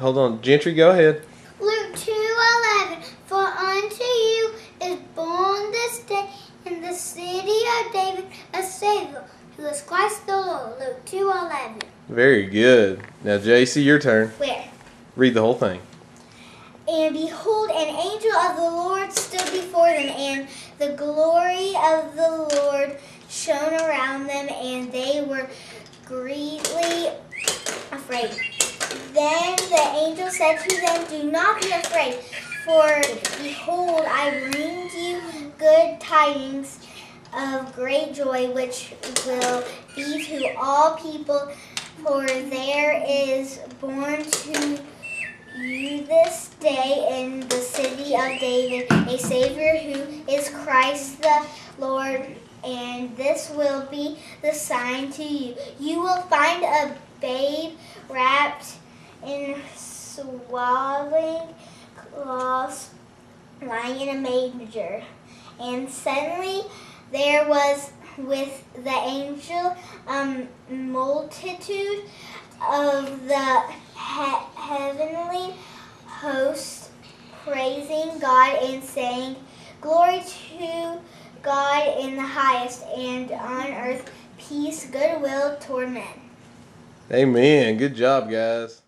Hold on. Gentry, go ahead. Luke 2:11. For unto you is born this day in the city of David a Savior, who is Christ the Lord. Luke 2:11. Very good. Now, JC, your turn. Where? Read the whole thing. And behold, an angel of the Lord stood before them, and the glory of the Lord shone around them, and they were greatly afraid. Then the angel said to them, Do not be afraid, for behold, I bring you good tidings of great joy, which will be to all people, for there is born to you this day in the city of David a Savior, who is Christ the Lord. And this will be the sign to you. You will find a babe wrapped in swaddling cloths, lying in a manger. And suddenly there was with the angel a multitude of the heavenly host, praising God and saying, Glory to God in the highest, and on earth peace, goodwill toward men. Amen. Good job, guys.